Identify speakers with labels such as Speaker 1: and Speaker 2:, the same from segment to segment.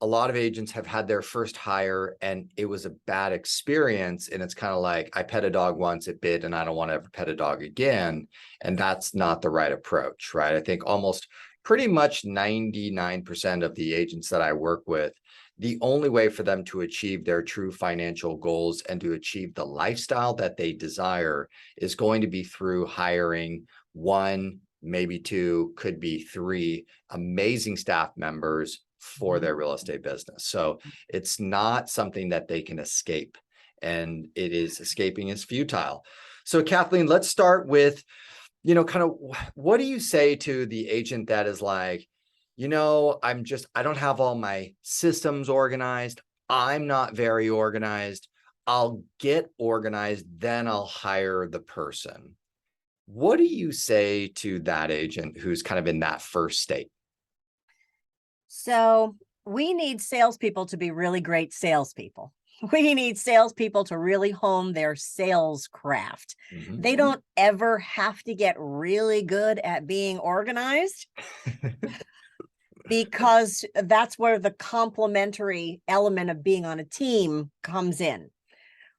Speaker 1: a lot of agents have had their first hire and it was a bad experience. And it's kind of like, I pet a dog once, it bit, and I don't want to ever pet a dog again. And that's not the right approach, right? I think almost pretty much 99% of the agents that I work with, the only way for them to achieve their true financial goals and to achieve the lifestyle that they desire is going to be through hiring one, maybe two, could be three amazing staff members for their real estate business. So it's not something that they can escape, and it is escaping is futile. So Kathleen, let's start with, kind of what do you say to the agent that is like, I don't have all my systems organized. I'm not very organized. I'll get organized, then I'll hire the person. What do you say to that agent who's kind of in that first state?
Speaker 2: So we need salespeople to be really great salespeople. We need salespeople to really hone their sales craft.
Speaker 1: Mm-hmm.
Speaker 2: They don't ever have to get really good at being organized because that's where the complementary element of being on a team comes in.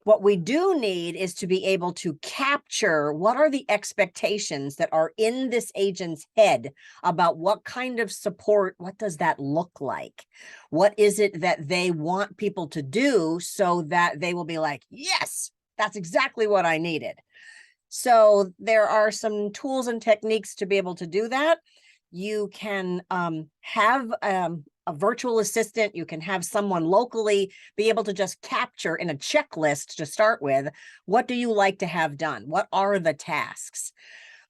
Speaker 2: What we do need is to be able to capture what are the expectations that are in this agent's head about what kind of support, what does that look like? What is it that they want people to do so that they will be like, yes, that's exactly what I needed. So there are some tools and techniques to be able to do that. You can have a virtual assistant. You can have someone locally be able to just capture in a checklist to start with, what do you like to have done? What are the tasks?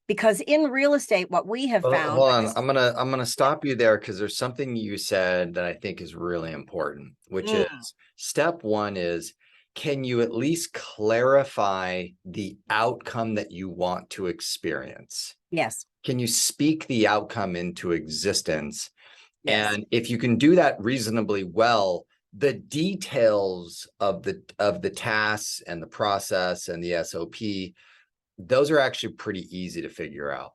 Speaker 2: Because in real estate, what we have found—
Speaker 1: Hold on, I'm gonna stop you there because there's something you said that I think is really important, which is step one is, can you at least clarify the outcome that you want to experience?
Speaker 2: Yes.
Speaker 1: Can you speak the outcome into existence?
Speaker 2: Yes.
Speaker 1: And if you can do that reasonably well, the details of the tasks and the process and the SOP, those are actually pretty easy to figure out.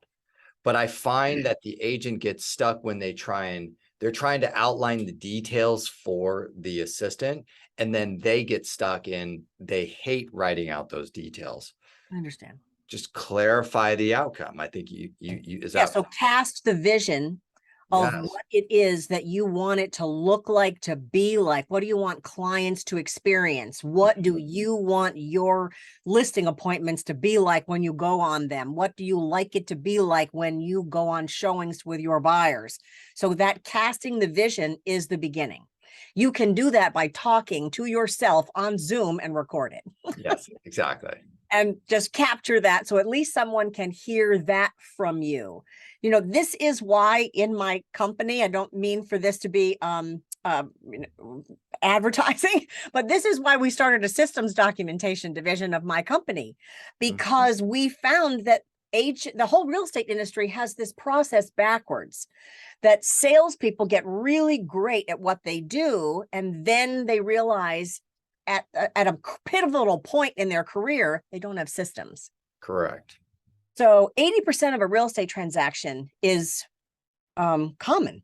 Speaker 1: But I find that the agent gets stuck when they're trying to outline the details for the assistant, and then they get stuck in, they hate writing out those details.
Speaker 2: I understand.
Speaker 1: Just clarify the outcome. I think you is that—
Speaker 2: so cast the vision of what it is that you want it to look like, to be like. What do you want clients to experience? What do you want your listing appointments to be like when you go on them? What do you like it to be like when you go on showings with your buyers? So that casting the vision is the beginning. You can do that by talking to yourself on Zoom and record it.
Speaker 1: Yes, exactly.
Speaker 2: And just capture that, so at least someone can hear that from you. This is why in my company, I don't mean for this to be advertising, but this is why we started a systems documentation division of my company, because we found that the whole real estate industry has this process backwards, that salespeople get really great at what they do, and then they realize at a pivotal point in their career, they don't have systems.
Speaker 1: Correct.
Speaker 2: So 80% of a real estate transaction is common.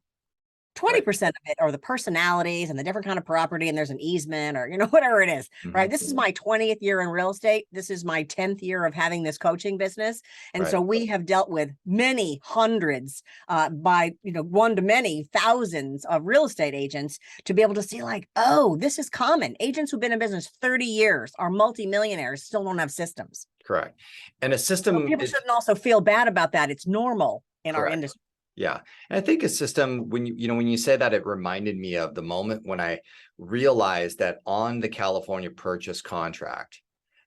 Speaker 2: 20% of it are the personalities and the different kind of property, and there's an easement or, whatever it is, right? This is my 20th year in real estate. This is my 10th year of having this coaching business. And so we have dealt with many hundreds by, one to many thousands of real estate agents to be able to see like, oh, this is common. Agents who've been in business 30 years are multimillionaires, still don't have systems.
Speaker 1: Correct. And a system—
Speaker 2: people shouldn't also feel bad about that. It's normal in our industry.
Speaker 1: Yeah. And I think a system, when you say that, it reminded me of the moment when I realized that on the California purchase contract,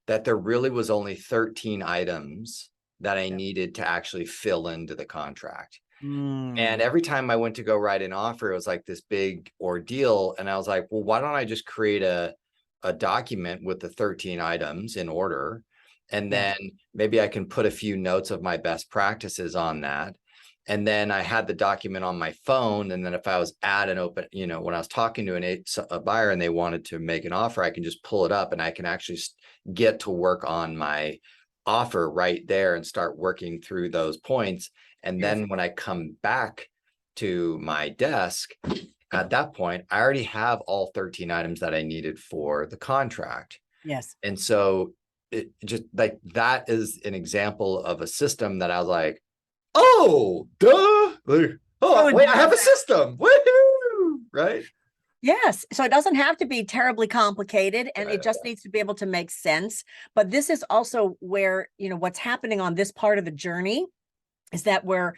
Speaker 1: that there really was only 13 items that I needed to actually fill into the contract. And every time I went to go write an offer, it was like this big ordeal. And I was like, well, why don't I just create a document with the 13 items in order? And then maybe I can put a few notes of my best practices on that. And then I had the document on my phone. And then if I was at an open, when I was talking to a buyer and they wanted to make an offer, I can just pull it up and I can actually get to work on my offer right there and start working through those points. And then when I come back to my desk, at that point, I already have all 13 items that I needed for the contract.
Speaker 2: Yes.
Speaker 1: And so it just like that is an example of a system that I was like, oh, duh. Like, oh,
Speaker 2: Oh,
Speaker 1: wait, I have a system. Woohoo! Right?
Speaker 2: yes. So it doesn't have to be terribly complicated, and
Speaker 1: Right.
Speaker 2: it just needs to be able to make sense. But this is also where, what's happening on this part of the journey is that we're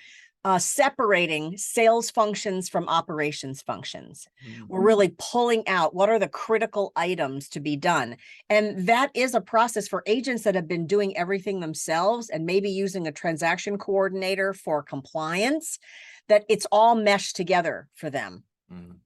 Speaker 2: separating sales functions from operations functions. We're really pulling out what are the critical items to be done. And that is a process for agents that have been doing everything themselves and maybe using a transaction coordinator for compliance, that it's all meshed together for them.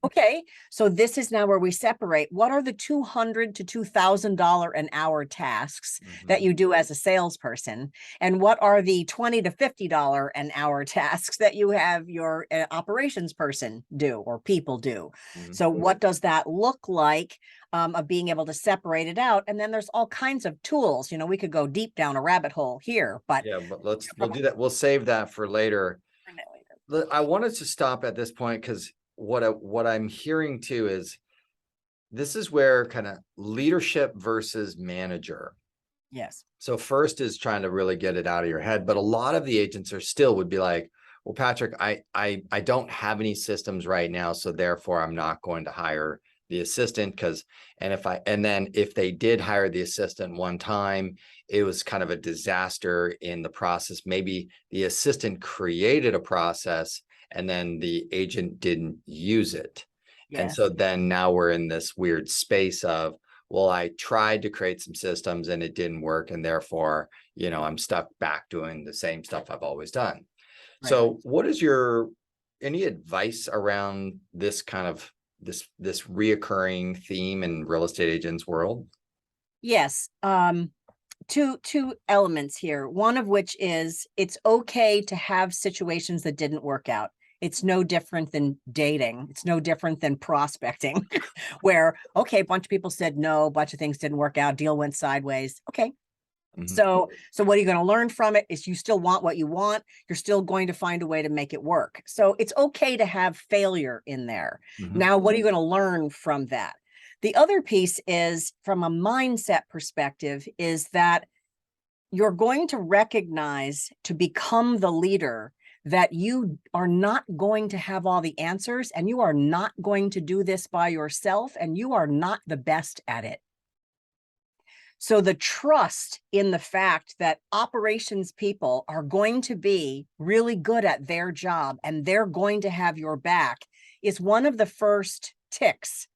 Speaker 2: Okay, so this is now where we separate. What are the $200 to $2,000 an hour tasks that you do as a salesperson? And what are the $20 to $50 an hour tasks that you have your operations person do or people do? So what does that look like of being able to separate it out? And then there's all kinds of tools. We could go deep down a rabbit hole here, but
Speaker 1: Yeah, but we'll do that. We'll save that for later. I wanted to stop at this point because what I'm hearing too is this is where kind of leadership versus manager.
Speaker 2: Yes.
Speaker 1: So first is trying to really get it out of your head, but a lot of the agents are still would be like, well, Patrick, I don't have any systems right now, so therefore I'm not going to hire the assistant and then if they did hire the assistant one time, it was kind of a disaster in the process. Maybe the assistant created a process and then the agent didn't use it. Yes. And so then now we're in this weird space of, well, I tried to create some systems and it didn't work. And therefore, I'm stuck back doing the same stuff I've always done. Right. So what is any advice around this kind of this reoccurring theme in real estate agents world?
Speaker 2: Yes. Two elements here. One of which is it's okay to have situations that didn't work out. It's no different than dating. It's no different than prospecting, where, okay, a bunch of people said no, a bunch of things didn't work out, deal went sideways. Okay. So what are you going to learn from it is you still want what you want. You're still going to find a way to make it work. So it's okay to have failure in there. Now, what are you going to learn from that? The other piece is, from a mindset perspective, is that you're going to recognize, to become the leader, that you are not going to have all the answers, and you are not going to do this by yourself, and you are not the best at it. So the trust in the fact that operations people are going to be really good at their job and they're going to have your back is one of the first ticks.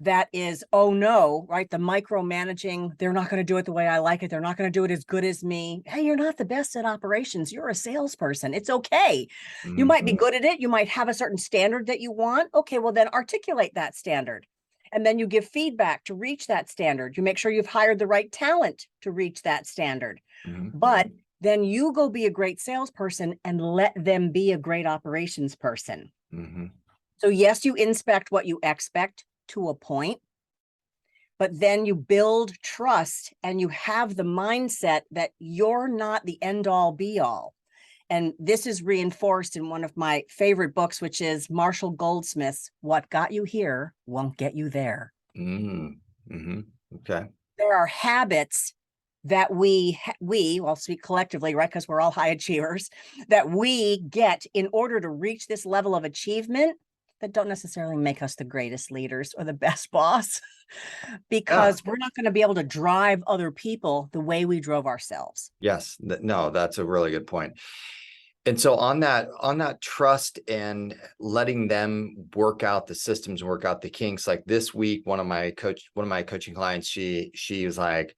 Speaker 2: That is, oh no, right? The micromanaging, they're not going to do it the way I like it. They're not going to do it as good as me. Hey, you're not the best at operations. You're a salesperson. It's okay. You might be good at it. You might have a certain standard that you want. Okay, well then articulate that standard. And then you give feedback to reach that standard. You make sure you've hired the right talent to reach that standard. But then you go be a great salesperson and let them be a great operations person. So yes, you inspect what you expect to a point, but then you build trust and you have the mindset that you're not the end all be all. And this is reinforced in one of my favorite books, which is Marshall Goldsmith's What Got You Here Won't Get You There.
Speaker 1: Okay.
Speaker 2: There are habits that I'll speak collectively, right? Because we're all high achievers, that we get in order to reach this level of achievement that don't necessarily make us the greatest leaders or the best boss, because we're not going to be able to drive other people the way we drove ourselves.
Speaker 1: Yes. No, that's a really good point. And so on that trust and letting them work out the systems, work out the kinks, like this week, one of my coaching clients, she was like,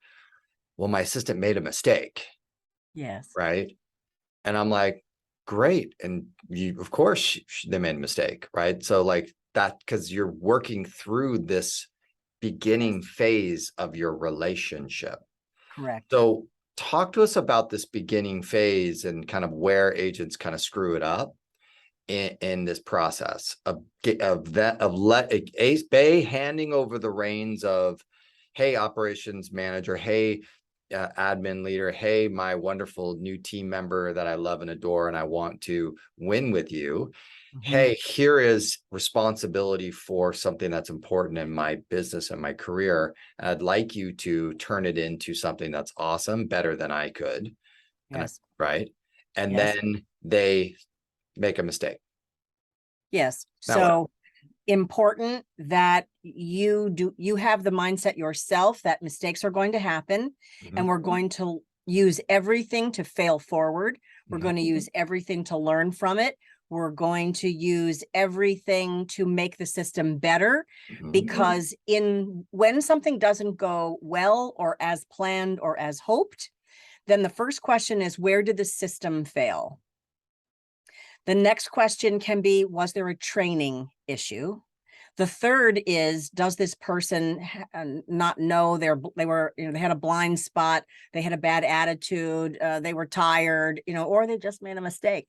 Speaker 1: well, my assistant made a mistake.
Speaker 2: Yes.
Speaker 1: Right. And I'm like, great. And of course they made a mistake. Right. So like that, because you're working through this beginning phase of your relationship.
Speaker 2: Correct.
Speaker 1: So talk to us about this beginning phase and kind of where agents kind of screw it up in this process of Ace Bay handing over the reins of, hey, operations manager, hey, admin leader, hey, my wonderful new team member that I love and adore and I want to win with you. hey, here is responsibility for something that's important in my business and my career. I'd like you to turn it into something that's awesome, better than I could.
Speaker 2: Yes.
Speaker 1: Right. And
Speaker 2: Yes.
Speaker 1: then they make a mistake.
Speaker 2: Yes.
Speaker 1: Now what?
Speaker 2: So important that you have the mindset yourself that mistakes are going to happen, and we're going to use everything to fail forward. We're going to use everything to learn from it. We're going to use everything to make the system better, because when something doesn't go well or as planned or as hoped, then the first question is, where did the system fail? The next question can be, was there a training issue? The third is, does this person not know they had a blind spot, they had a bad attitude, they were tired, or they just made a mistake.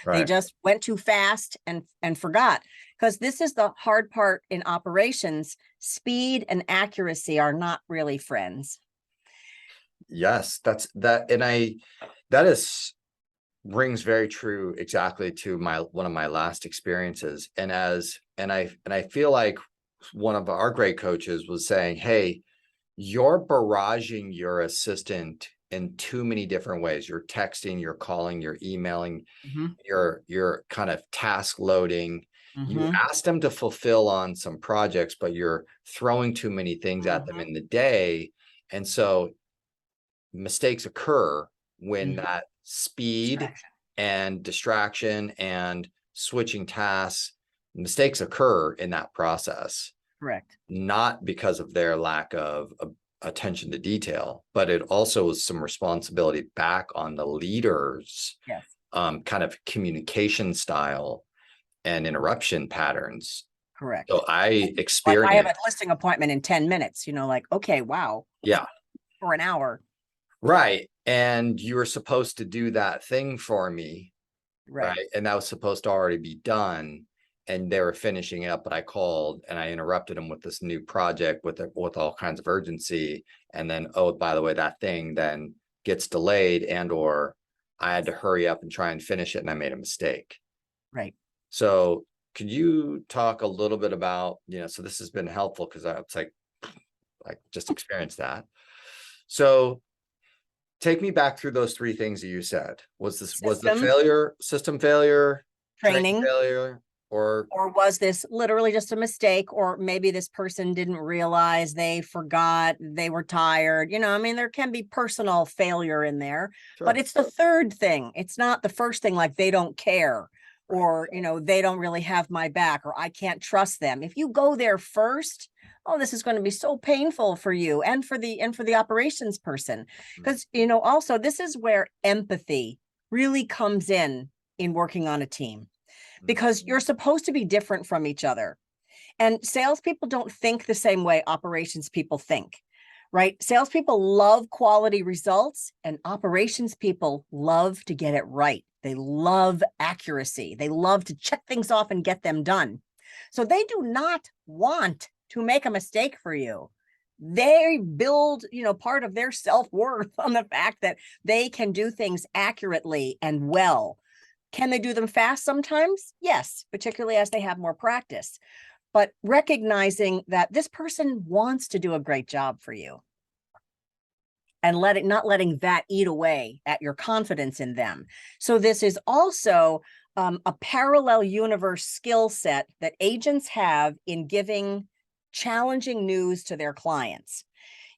Speaker 2: They just went too fast and forgot. Because this is the hard part in operations. Speed and accuracy are not really friends.
Speaker 1: Yes, that is rings very true exactly to one of my last experiences. And I feel like one of our great coaches was saying, hey, you're barraging your assistant in too many different ways. You're texting, you're calling, you're emailing, you're kind of task loading. You asked them to fulfill on some projects, but you're throwing too many things at them in the day. And so mistakes occur when that speed and distraction and switching tasks, mistakes occur in that process.
Speaker 2: Correct.
Speaker 1: Not because of their lack of attention to detail, but it also is some responsibility back on the leaders, kind of communication style and interruption patterns.
Speaker 2: Correct.
Speaker 1: So I experienced,
Speaker 2: like, I have a listing appointment in 10 minutes, like, okay, wow.
Speaker 1: Yeah.
Speaker 2: For an hour.
Speaker 1: Right. And you were supposed to do that thing for me. Right. And that was supposed to already be done. And they were finishing up, but I called and I interrupted them with this new project with all kinds of urgency. And then, oh, by the way, that thing then gets delayed, and or I had to hurry up and try and finish it, and I made a mistake.
Speaker 2: Right.
Speaker 1: So could you talk a little bit about, so this has been helpful because it's like I just experienced that. So take me back through those three things that you said. Was the failure, system failure, training failure, or
Speaker 2: was this literally just a mistake? Or maybe this person didn't realize, they forgot, they were tired. There can be personal failure in there, but it's the third thing. It's not the first thing, like they don't care, or, they don't really have my back, or I can't trust them. If you go there first, oh, this is going to be so painful for you and for the operations person. Because, also, this is where empathy really comes in working on a team, because you're supposed to be different from each other. And salespeople don't think the same way operations people think, right? Salespeople love quality results, and operations people love to get it right. They love accuracy. They love to check things off and get them done. So they do not want to make a mistake for you. They build, part of their self-worth on the fact that they can do things accurately and well. Can they do them fast sometimes? Yes, particularly as they have more practice. But recognizing that this person wants to do a great job for you, and not letting that eat away at your confidence in them. So this is also a parallel universe skill set that agents have in giving challenging news to their clients.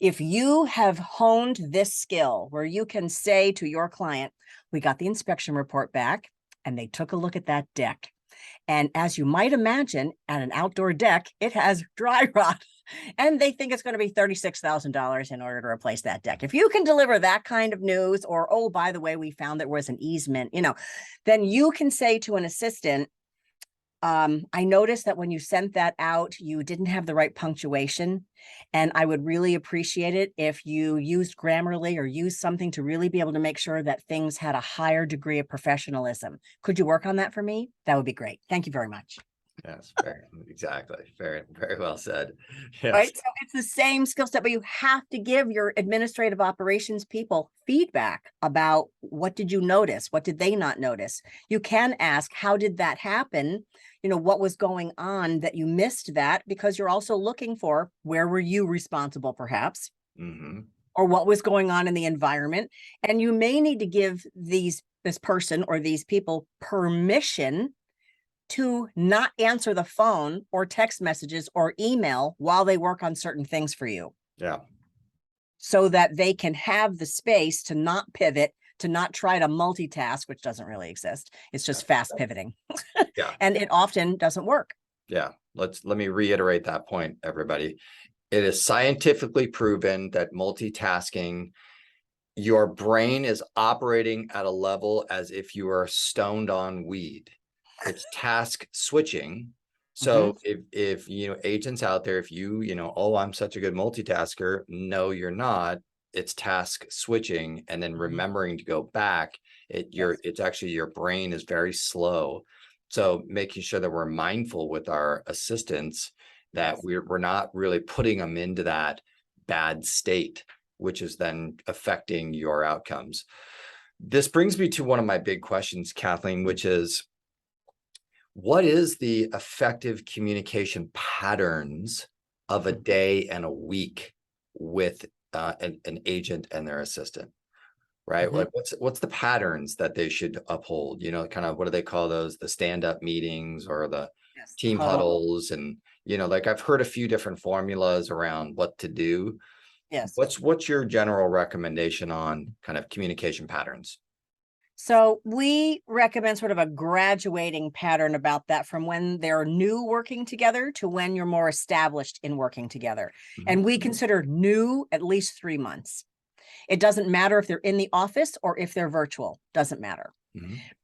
Speaker 2: If you have honed this skill where you can say to your client, we got the inspection report back and they took a look at that deck. And as you might imagine, at an outdoor deck, it has dry rot, and they think it's going to be $36,000 in order to replace that deck. If you can deliver that kind of news, or, oh, by the way, we found there was an easement, then you can say to an assistant, I noticed that when you sent that out, you didn't have the right punctuation, and I would really appreciate it if you used Grammarly or used something to really be able to make sure that things had a higher degree of professionalism. Could you work on that for me? That would be great. Thank you very much.
Speaker 1: Yes, exactly. Very well said. Yes.
Speaker 2: Right? So it's the same skill set, but you have to give your administrative operations people feedback about what did you notice? What did they not notice? You can ask, how did that happen? You know, what was going on that you missed that? Because you're also looking for where were you responsible, perhaps, or what was going on in the environment. And you may need to give this person or these people permission to not answer the phone or text messages or email while they work on certain things for you.
Speaker 1: Yeah.
Speaker 2: So that they can have the space to not pivot, to not try to multitask, which doesn't really exist. It's just fast pivoting.
Speaker 1: Yeah.
Speaker 2: And it often doesn't work.
Speaker 1: Yeah. Let me reiterate that point, everybody. It is scientifically proven that multitasking, your brain is operating at a level as if you are stoned on weed. It's task switching. So if you know, agents out there, if you know, oh, I'm such a good multitasker. No, you're not. It's task switching and then remembering to go back. It's actually your brain is very slow. So making sure that we're mindful with our assistants that we're not really putting them into that bad state, which is then affecting your outcomes. This brings me to one of my big questions, Kathleen, which is, what is the effective communication patterns of a day and a week with an agent and their assistant, right? Like what's the patterns that they should uphold? You know, kind of, what do they call those? The stand-up meetings or the team huddles, and you know, like I've heard a few different formulas around what to do.
Speaker 2: Yes.
Speaker 1: What's your general recommendation on kind of communication patterns?
Speaker 2: So we recommend sort of a graduating pattern about that, from when they're new working together to when you're more established in working together. And we consider new at least 3 months. It doesn't matter if they're in the office or if they're virtual, doesn't matter.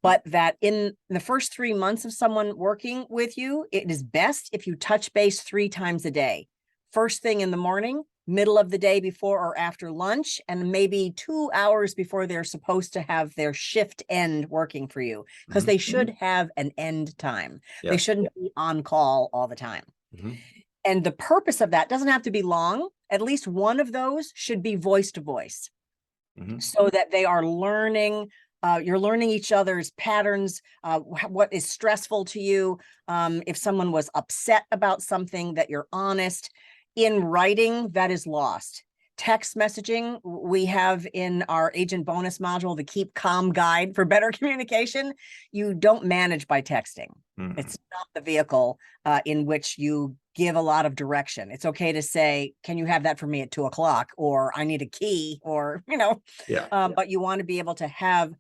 Speaker 2: But that in the first 3 months of someone working with you, it is best if you touch base 3 times a day. First thing in the morning, middle of the day before or after lunch, and maybe 2 hours before they're supposed to have their shift end working for you, because they should have an end time. They shouldn't be on call all the time. And the purpose of that doesn't have to be long. At least one of those should be voice to voice, so that they are learning. You're learning each other's patterns, what is stressful to you. If someone was upset about something, that you're honest. In writing, that is lost. Text messaging, we have in our agent bonus module, the Keep Calm Guide for better communication. You don't manage by texting. It's not the vehicle in which you give a lot of direction. It's okay to say, can you have that for me at 2 o'clock? Or I need a key, or, you know, but you want to be able to have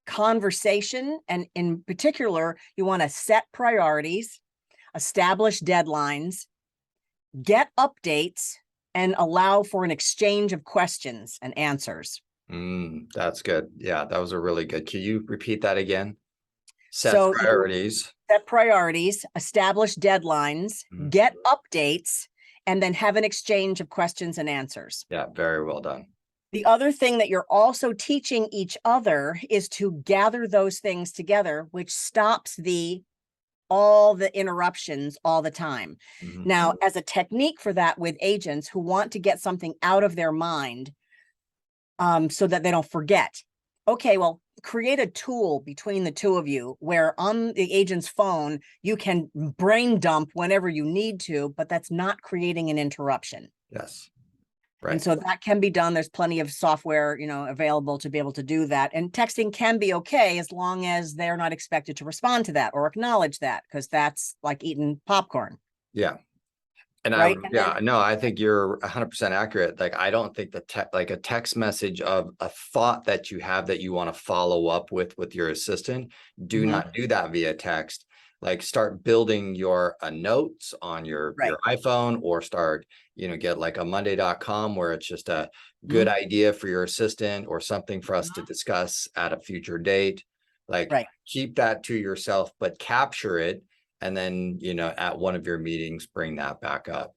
Speaker 2: conversation. And in particular, you want to set priorities, establish deadlines, get updates, and allow for an exchange of questions and answers.
Speaker 1: That's good. Yeah, that was a really good. Can you repeat that again? Set priorities.
Speaker 2: Set priorities, establish deadlines, get updates, and then have an exchange of questions and answers.
Speaker 1: Yeah, very well done.
Speaker 2: The other thing that you're also teaching each other is to gather those things together, which stops all the interruptions all the time. Now, as a technique for that with agents who want to get something out of their mind, so that they don't forget. Okay, well, create a tool between the two of you where on the agent's phone, you can brain dump whenever you need to, but that's not creating an interruption.
Speaker 1: Yes. Right.
Speaker 2: And so that can be done. There's plenty of software, you know, available to be able to do that. And texting can be okay as long as they're not expected to respond to that or acknowledge that, because that's like eating popcorn.
Speaker 1: Yeah. And
Speaker 2: right?
Speaker 1: I think you're 100% accurate. Like, I don't think like a text message of a thought that you have that you want to follow up with your assistant, do not do that via text. Like, start building your notes on your iPhone, or start, you know, get like a monday.com where it's just a good idea for your assistant or something for us to discuss at a future date. Like, keep that to yourself, but capture it. And then, you know, at one of your meetings, bring that back up.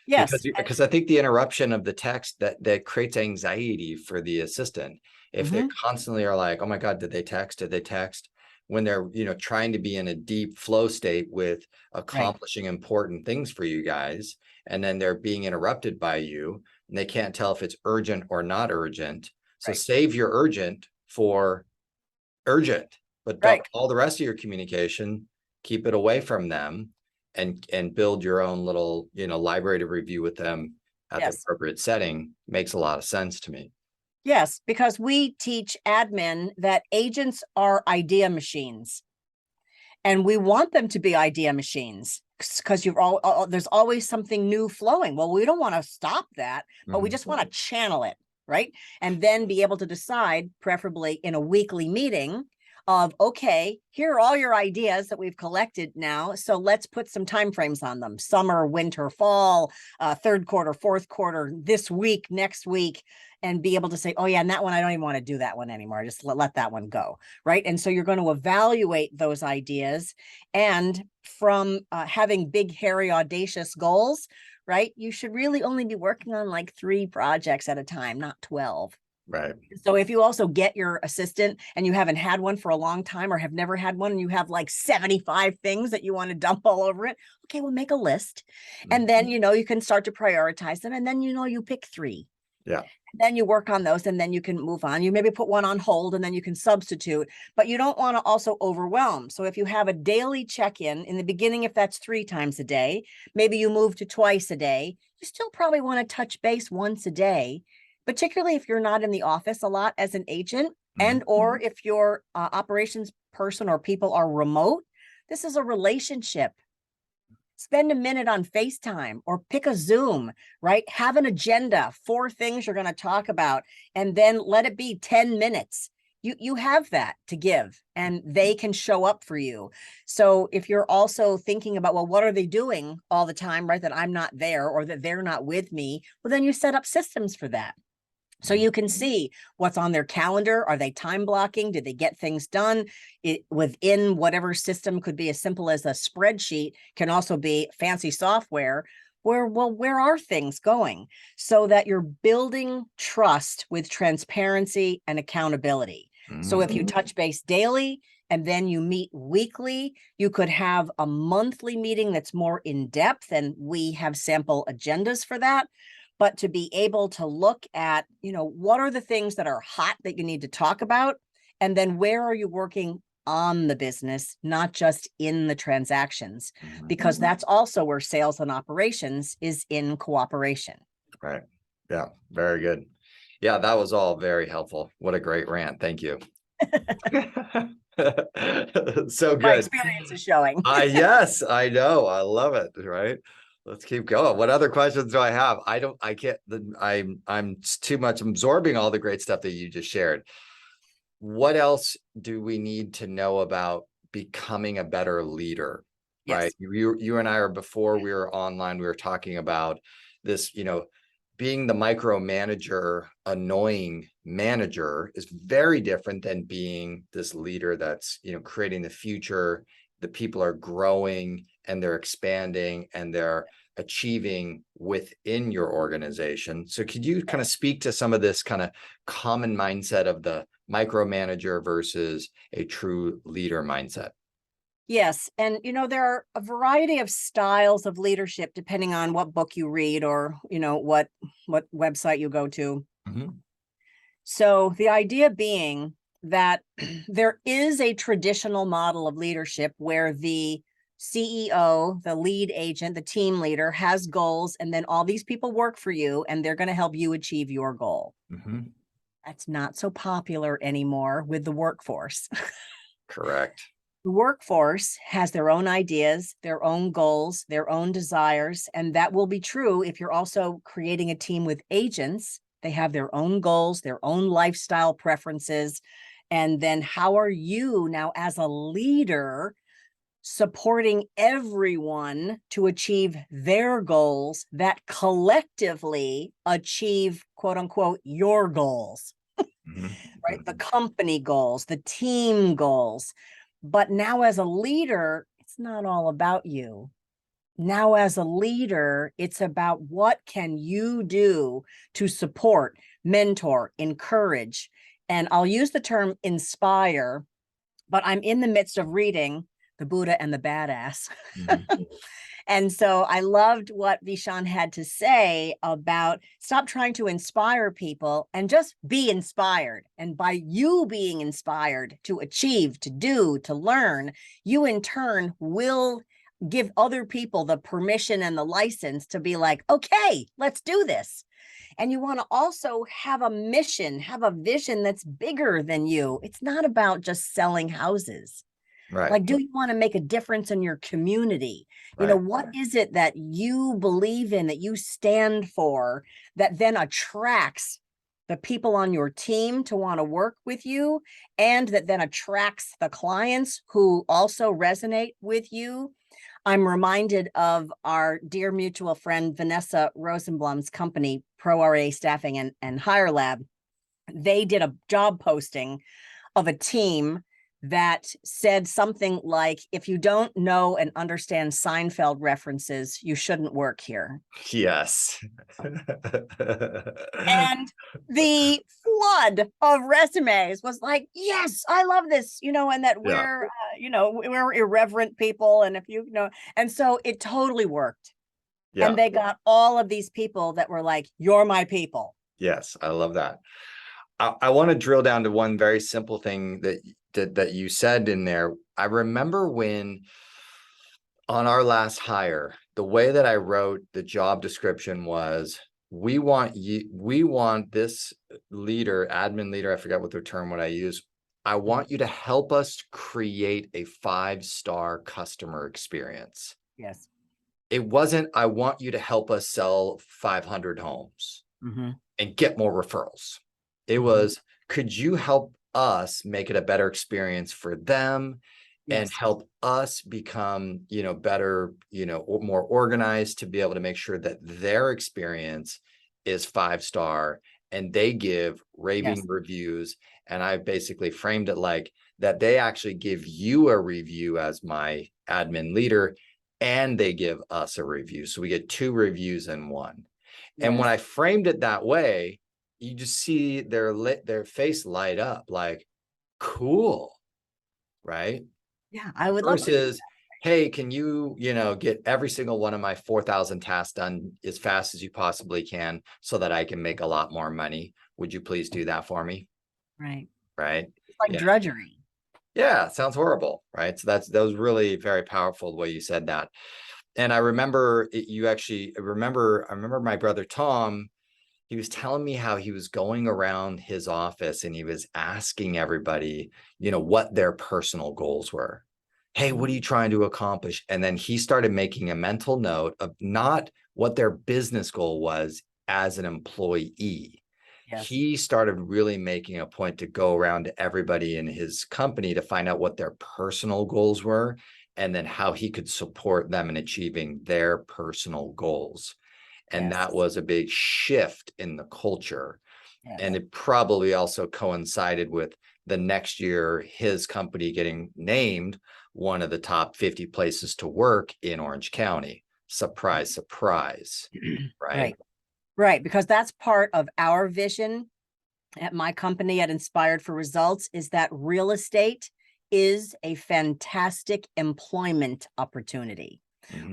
Speaker 2: Yes.
Speaker 1: Because I think the interruption of the text that creates anxiety for the assistant. If they constantly are like, oh my God, did they text? Did they text? when they're, trying to be in a deep flow state with
Speaker 2: Right.
Speaker 1: accomplishing important things for you guys, and then they're being interrupted by you, and they can't tell if it's urgent or not urgent. So
Speaker 2: Right.
Speaker 1: save your urgent for urgent, but
Speaker 2: Right.
Speaker 1: all the rest of your communication, keep it away from them, and build your own little, library to review with them at the
Speaker 2: Yes.
Speaker 1: appropriate setting. Makes a lot of sense to me.
Speaker 2: Yes, because we teach admin that agents are idea machines, and we want them to be idea machines because there's always something new flowing. Well, we don't want to stop that, but we just want to channel it, right? And then be able to decide, preferably in a weekly meeting, of, okay, here are all your ideas that we've collected now. So let's put some timeframes on them: summer, winter, fall, third quarter, fourth quarter, this week, next week, and be able to say, oh yeah, and that one, I don't even want to do that one anymore. Just let that one go, right? And so you're going to evaluate those ideas. And from having big, hairy, audacious goals, right, you should really only be working on like 3 projects at a time, not 12.
Speaker 1: Right.
Speaker 2: So if you also get your assistant and you haven't had one for a long time or have never had one, and you have like 75 things that you want to dump all over it, okay, well, make a list. And then, you can start to prioritize them. And then, you pick 3.
Speaker 1: Yeah.
Speaker 2: Then you work on those, and then you can move on. You maybe put one on hold, and then you can substitute, but you don't want to also overwhelm. So if you have a daily check-in in the beginning, if that's 3 times a day, maybe you move to twice a day, you still probably want to touch base once a day, particularly if you're not in the office a lot as an agent, and or if your operations person or people are remote. This is a relationship. Spend a minute on FaceTime or pick a Zoom, right? Have an agenda, 4 things you're going to talk about, and then let it be 10 minutes. You have that to give, and they can show up for you. So if you're also thinking about, well, what are they doing all the time, right? That I'm not there, or that they're not with me. Well, then you set up systems for that. So you can see what's on their calendar. Are they time blocking? Did they get things done within whatever system? Could be as simple as a spreadsheet, can also be fancy software where are things going? So that you're building trust with transparency and accountability. So if you touch base daily and then you meet weekly, you could have a monthly meeting that's more in depth, and we have sample agendas for that. But to be able to look at, what are the things that are hot that you need to talk about? And then where are you working on the business, not just in the transactions? Because that's also where sales and operations is in cooperation.
Speaker 1: Right. Yeah. Very good. Yeah, that was all very helpful. What a great rant. Thank you. So good.
Speaker 2: My experience is showing.
Speaker 1: Yes, I know. I love it. Right. Let's keep going. What other questions do I have? I'm too much absorbing all the great stuff that you just shared. What else do we need to know about becoming a better leader?
Speaker 2: Yes.
Speaker 1: Right. You and I before we were online, we were talking about this, being the micromanager, annoying manager is very different than being this leader that's, creating the future. The people are growing and they're expanding and they're achieving within your organization. So could you kind of speak to some of this kind of common mindset of the micromanager versus a true leader mindset?
Speaker 2: Yes. And, there are a variety of styles of leadership depending on what book you read or, what website you go to. So the idea being that there is a traditional model of leadership where the CEO, the lead agent, the team leader has goals, and then all these people work for you and they're going to help you achieve your goal. That's not so popular anymore with the workforce.
Speaker 1: Correct.
Speaker 2: The workforce has their own ideas, their own goals, their own desires, and that will be true if you're also creating a team with agents. They have their own goals, their own lifestyle preferences. And then how are you now as a leader supporting everyone to achieve their goals that collectively achieve, quote unquote, your goals, right? The company goals, the team goals. But now as a leader, it's not all about you. Now as a leader, it's about what can you do to support, mentor, encourage, and I'll use the term inspire, but I'm in the midst of reading The Buddha and the Badass.
Speaker 1: Mhm.
Speaker 2: And so I loved what Vishaan had to say about stop trying to inspire people and just be inspired. And by you being inspired to achieve, to do, to learn, you in turn will give other people the permission and the license to be like, okay, let's do this. And you want to also have a mission, have a vision that's bigger than you. It's not about just selling houses.
Speaker 1: Right,
Speaker 2: Like, do you want to make a difference in your community? You know,
Speaker 1: right.
Speaker 2: what is it that you believe in, that you stand for, that then attracts the people on your team to want to work with you, and that then attracts the clients who also resonate with you? I'm reminded of our dear mutual friend, Vanessa Rosenblum's company, Pro RA Staffing and Hire Lab. They did a job posting of a team that said something like, if you don't know and understand Seinfeld references, you shouldn't work here.
Speaker 1: Yes.
Speaker 2: And the flood of resumes was like, yes, I love this, you know, and that
Speaker 1: Yeah,
Speaker 2: we're, you know, we're irreverent people. And if you know, and so it totally worked.
Speaker 1: yeah.
Speaker 2: And they got all of these people that were like, you're my people.
Speaker 1: Yes, I love that. I want to drill down to one very simple thing that you said in there. I remember when on our last hire, the way that I wrote the job description was, we want this leader, admin leader, I forgot what the term what I use. I want you to help us create a 5-star customer experience.
Speaker 2: Yes.
Speaker 1: It wasn't, I want you to help us sell 500 homes and get more referrals. It was, could you help us make it a better experience for them and
Speaker 2: Yes.
Speaker 1: help us become, better, or more organized to be able to make sure that their experience is 5-star and they give raving
Speaker 2: Yes.
Speaker 1: reviews. And I basically framed it like that they actually give you a review as my admin leader and they give us a review. So we get 2 reviews in one. And when I framed it that way, you just see their face light up like, cool, right?
Speaker 2: Yeah, I would love to.
Speaker 1: Versus, hey, can you, get every single one of my 4,000 tasks done as fast as you possibly can so that I can make a lot more money? Would you please do that for me?
Speaker 2: Right.
Speaker 1: Right?
Speaker 2: It's like
Speaker 1: Yeah.
Speaker 2: drudgery.
Speaker 1: Yeah, it sounds horrible, right? So that was really very powerful the way you said that. And I remember I remember my brother Tom, he was telling me how he was going around his office and he was asking everybody, what their personal goals were. Hey, what are you trying to accomplish? And then he started making a mental note of not what their business goal was as an employee.
Speaker 2: Yes.
Speaker 1: He started really making a point to go around to everybody in his company to find out what their personal goals were and then how he could support them in achieving their personal goals. And
Speaker 2: Yes.
Speaker 1: that was a big shift in the culture.
Speaker 2: Yes.
Speaker 1: And it probably also coincided with the next year, his company getting named one of the top 50 places to work in Orange County. Surprise, surprise, right?
Speaker 2: Right. Right. Because that's part of our vision at my company at Inspired for Results, is that real estate is a fantastic employment opportunity.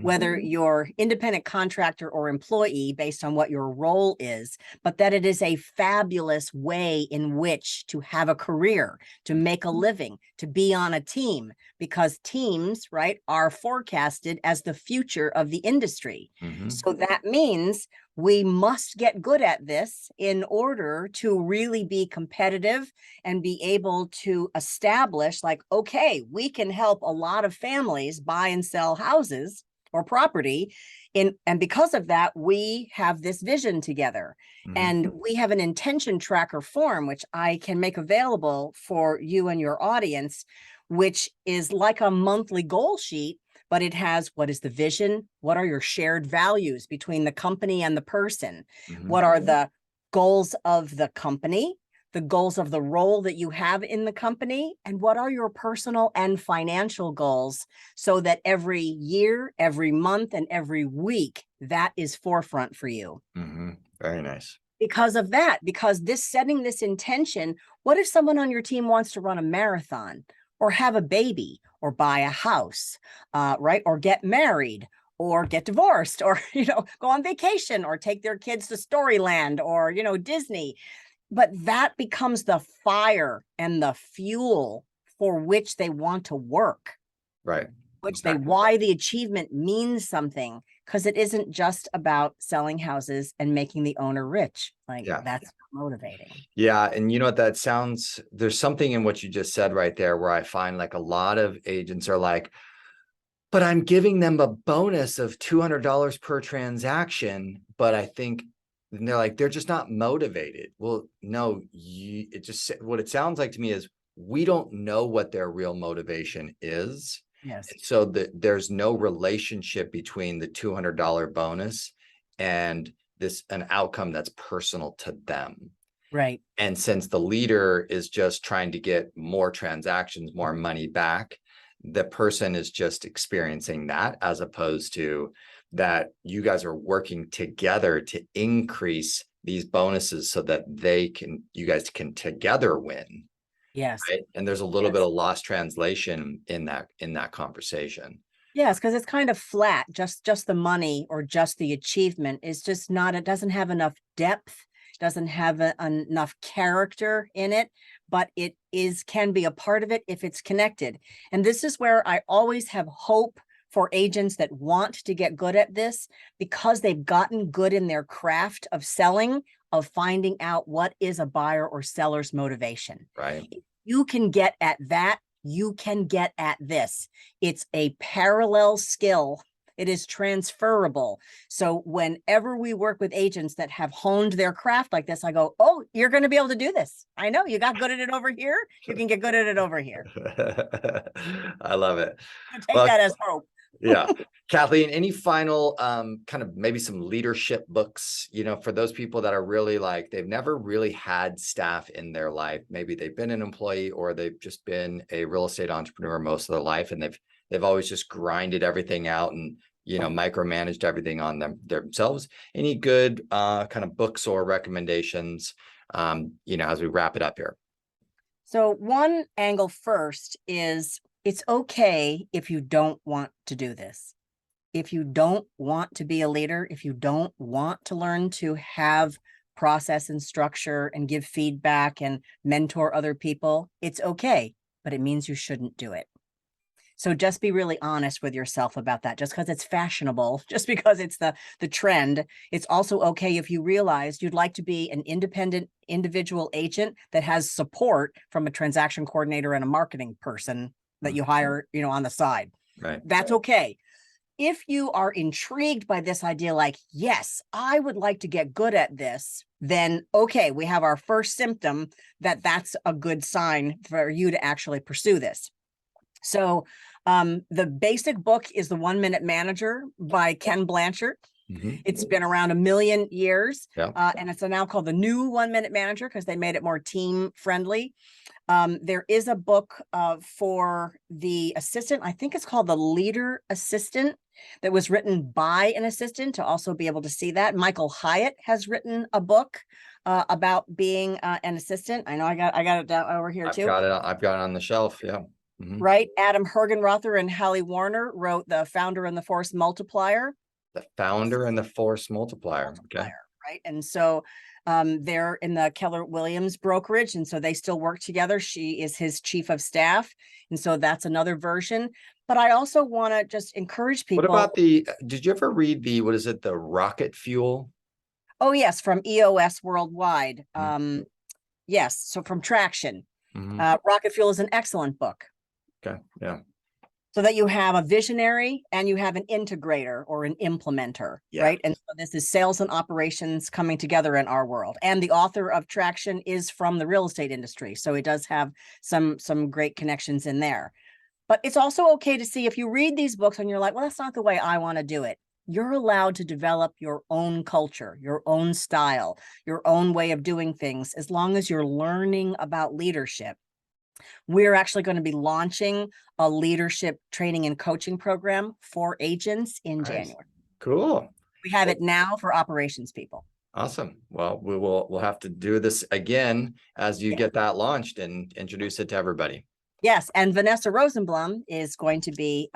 Speaker 2: Whether you're independent contractor or employee based on what your role is, but that it is a fabulous way in which to have a career, to make a living, to be on a team, because teams, right, are forecasted as the future of the industry. So that means we must get good at this in order to really be competitive and be able to establish, like, okay, we can help a lot of families buy and sell houses or property and because of that, we have this vision together. And we have an intention tracker form, which I can make available for you and your audience, which is like a monthly goal sheet, but it has, what is the vision? What are your shared values between the company and the person? What are the goals of the company? The goals of the role that you have in the company, and what are your personal and financial goals, so that every year, every month, and every week, that is forefront for you.
Speaker 1: Very nice.
Speaker 2: Because of that, because setting this intention, what if someone on your team wants to run a marathon? or have a baby, or buy a house, right? Or get married, or get divorced, or, go on vacation, or take their kids to Storyland, or, Disney. But that becomes the fire and the fuel for which they want to work.
Speaker 1: Right.
Speaker 2: Why the achievement means something, because it isn't just about selling houses and making the owner rich. That's motivating.
Speaker 1: Yeah. And you know what, that sounds, there's something in what you just said right there where I find like a lot of agents are like, but I'm giving them a bonus of $200 per transaction. But I think they're like, they're just not motivated. Well, no, what it sounds like to me is we don't know what their real motivation is.
Speaker 2: Yes.
Speaker 1: So there's no relationship between the $200 bonus and an outcome that's personal to them.
Speaker 2: Right.
Speaker 1: And since the leader is just trying to get more transactions, more money back, the person is just experiencing that, as opposed to that you guys are working together to increase these bonuses so that you guys can together win.
Speaker 2: Yes.
Speaker 1: Right? And there's a little bit of lost translation in that conversation.
Speaker 2: Yes, because it's kind of flat. Just the money or just the achievement is just not, it doesn't have enough depth, doesn't have enough character in it, but it can be a part of it if it's connected. And this is where I always have hope for agents that want to get good at this, because they've gotten good in their craft of selling, of finding out what is a buyer or seller's motivation.
Speaker 1: Right.
Speaker 2: If you can get at that, you can get at this. It's a parallel skill. It is transferable. So whenever we work with agents that have honed their craft like this, I go, oh, you're going to be able to do this. I know you got good at it over here. You can get good at it over here.
Speaker 1: I love it.
Speaker 2: Take that as hope.
Speaker 1: Yeah. Kathleen, any final kind of maybe some leadership books, for those people that are really like, they've never really had staff in their life. Maybe they've been an employee or they've just been a real estate entrepreneur most of their life. And they've always just grinded everything out and, micromanaged everything on themselves. Any good kind of books or recommendations, as we wrap it up here?
Speaker 2: So one angle first is, it's okay if you don't want to do this. If you don't want to be a leader, if you don't want to learn to have process and structure and give feedback and mentor other people, it's okay, but it means you shouldn't do it. So just be really honest with yourself about that. Just because it's fashionable, just because it's the trend, it's also okay if you realize you'd like to be an independent individual agent that has support from a transaction coordinator and a marketing person that you hire, on the side.
Speaker 1: Right.
Speaker 2: That's okay. If you are intrigued by this idea, like, yes, I would like to get good at this, then okay, we have our first symptom that's a good sign for you to actually pursue this. So the basic book is The 1 Minute Manager by Ken Blanchard. Mm-hmm. It's been around 1 million years. Yeah. And it's now called The New 1 Minute Manager because they made it more team friendly. There is a book for the assistant. I think it's called The Leader Assistant, that was written by an assistant to also be able to see that. Michael Hyatt has written a book about being an assistant. I know I got it down over here too.
Speaker 1: I've got it on the shelf. Yeah.
Speaker 2: Mm-hmm. Right. Adam Hergenrother and Hallie Warner wrote The Founder and the Force Multiplier.
Speaker 1: The Founder and the Force Multiplier. Okay.
Speaker 2: Right. And so they're in the Keller Williams brokerage. And so they still work together. She is his chief of staff. And so that's another version. But I also want to just encourage people.
Speaker 1: What about did you ever read the Rocket Fuel?
Speaker 2: Oh, yes. From EOS Worldwide. Mm-hmm. Yes. So from Traction. Mm-hmm. Rocket Fuel is an excellent book.
Speaker 1: Okay. Yeah.
Speaker 2: So that you have a visionary and you have an integrator or an implementer, right? And so this is sales and operations coming together in our world. And the author of Traction is from the real estate industry. So it does have some great connections in there. But it's also okay to see if you read these books and you're like, well, that's not the way I want to do it. You're allowed to develop your own culture, your own style, your own way of doing things, as long as you're learning about leadership. We're actually going to be launching a leadership training and coaching program for agents in January.
Speaker 1: Cool.
Speaker 2: We have it now for operations people.
Speaker 1: Awesome. Well, we'll have to do this again as you get that launched and introduce it to everybody.
Speaker 2: Yes, and Vanessa Rosenblum is going to be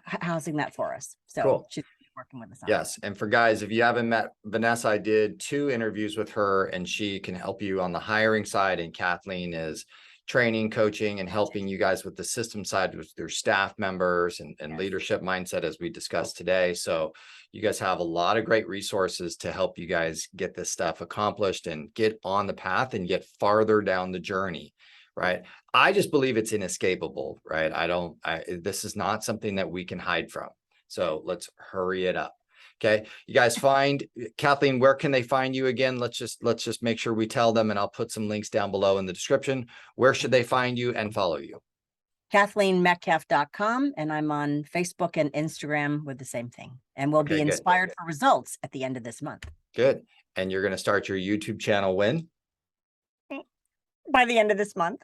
Speaker 2: housing that for us. So
Speaker 1: Cool.
Speaker 2: she's working with us on
Speaker 1: Yes. And for guys, if you haven't met Vanessa, I did 2 interviews with her, and she can help you on the hiring side. And Kathleen is training, coaching, and helping you guys with the system side with their staff members and leadership mindset, as we discussed today. So you guys have a lot of great resources to help you guys get this stuff accomplished and get on the path and get farther down the journey. Right. I just believe it's inescapable. Right. This is not something that we can hide from. So let's hurry it up. Okay, you guys find Kathleen, where can they find you again? Let's just make sure we tell them, and I'll put some links down below in the description. Where should they find you and follow you?
Speaker 2: KathleenMetcalf.com, and I'm on Facebook and Instagram with the same thing. And we'll be inspired for results at the end of this month.
Speaker 1: Good. And you're going to start your YouTube channel when?
Speaker 2: By the end of this month.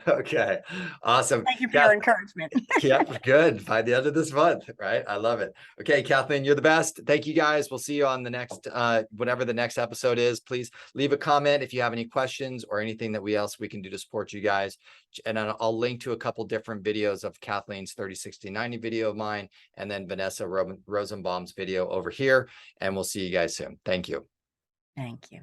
Speaker 1: Okay, awesome.
Speaker 2: Thank you for your encouragement.
Speaker 1: Yeah, good. By the end of this month, right? I love it. Okay, Kathleen, you're the best. Thank you, guys. We'll see you on the next, whatever the next episode is. Please leave a comment if you have any questions or anything that we can do to support you guys. And I'll link to a couple different videos of Kathleen's 30, 60, 90 video of mine, and then Vanessa Rosenbaum's video over here. And we'll see you guys soon. Thank you.
Speaker 2: Thank you.